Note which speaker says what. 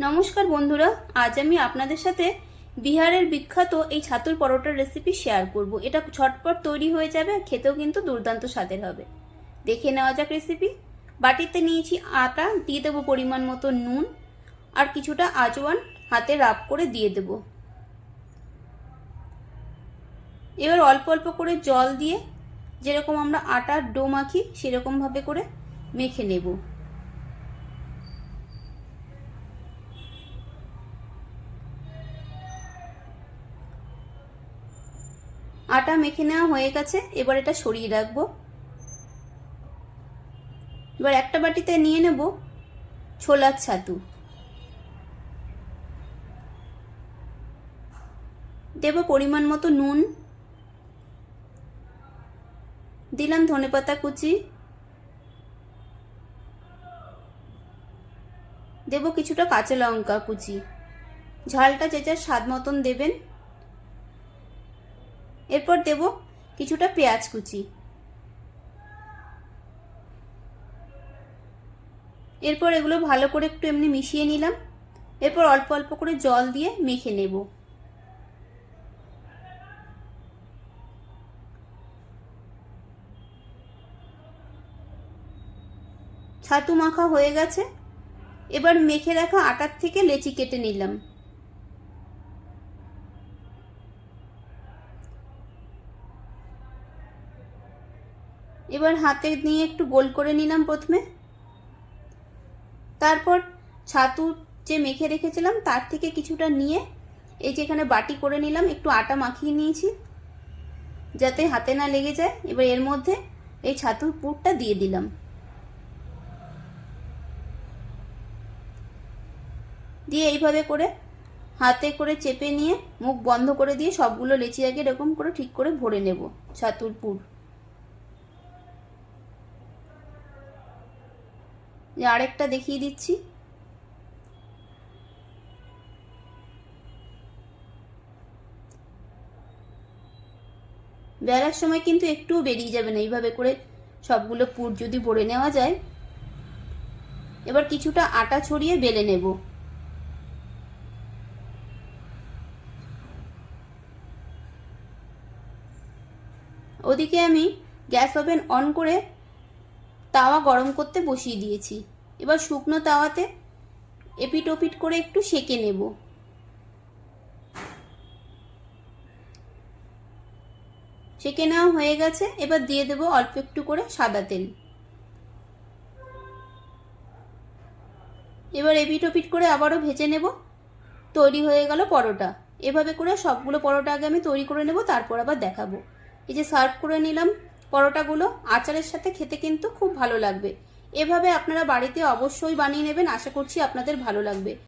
Speaker 1: নমস্কার বন্ধুরা, আজ আমি আপনাদের সাথে বিহারের বিখ্যাত এই ছাতুর পরোটার রেসিপি শেয়ার করব। এটা ঝটপট তৈরি হয়ে যাবে, খেতেও কিন্তু দুর্দান্ত স্বাদের হবে। দেখে নেওয়া যাক রেসিপি। বাটিতে নিয়েছি আটা, দিয়ে দেবো পরিমাণ মতো নুন আর কিছুটা আজওয়ান হাতে রাব করে দিয়ে দেব। এবার অল্প অল্প করে জল দিয়ে যেরকম আমরা আটার ডো মাখি সেরকম ভাবে করে মেখে নেব। আটা মেখে নেওয়া হয়ে গেছে, এবার এটা সরিয়ে রাখবো। এবার একটা বাটিতে নিয়ে নেব ছোলার ছাতু, দেব পরিমাণ মতো নুন, দিলাম ধনেপাতা কুচি, দেব কিছুটা কাঁচা লঙ্কা কুচি। ঝালটা যে যার স্বাদ মতন দেবেন। এরপর দেব কিছুটা পেঁয়াজ কুচি। এরপর এগুলো ভালো করে একটু এমনি মিশিয়ে নিলাম। এরপর অল্প অল্প করে জল দিয়ে মেখে নেব। ছাতু মাখা হয়ে গেছে, এবার মেখে রাখা আটার থেকে লেচি কেটে নিলাম। এবার হাতে নিয়ে একটু গোল করে নিলাম প্রথমে। তারপর ছাতু যে মেখে রেখেছিলাম তার থেকে কিছুটা নিয়ে এই যে এখানে বাটি করে নিলাম, একটু আটা মাখিয়ে নিয়েছি যাতে হাতে না লেগে যায়। এবার এর মধ্যে এই ছাতুর পুরটা দিয়ে দিলাম। দিয়ে এইভাবে করে হাতে করে চেপে নিয়ে মুখ বন্ধ করে দিয়ে সবগুলো লেচি আগে এরকম করে ঠিক করে ভরে নেব ছাতুর পুর। আরেকটা দেখিয়ে দিচ্ছি। বেলার সময় কিন্তু একটুও বেরিয়ে যাবে না, এইভাবে করে সবগুলো পুর যদি ভরে নেওয়া যায়। এবার কিছুটা আটা ছড়িয়ে বেলে নেব। ওদিকে আমি গ্যাস ওভেন অন করে তাওয়া গরম করতে বসিয়ে দিয়েছি। এবার শুকনো তাওয়াতে এপিট ওপিট করে একটু সেঁকে নেব। সেঁকে নেওয়া হয়ে গেছে, এবার দিয়ে দেব অল্প একটু করে সাদা তেল। এবার এপিট ওপিট করে আবারও ভেজে নেব। তৈরি হয়ে গেল পরোটা। এভাবে করে সবগুলো পরোটা আগে আমি তৈরি করে নেব, তারপর আবার দেখাবো। এই যে সার্ভ করে নিলাম পরোটাগুলো, আচারের সাথে খেতে কিন্তু খুব ভালো লাগবে। এভাবে আপনারা বাড়িতে অবশ্যই বানিয়ে নেবেন, আশা করছি আপনাদের ভালো লাগবে।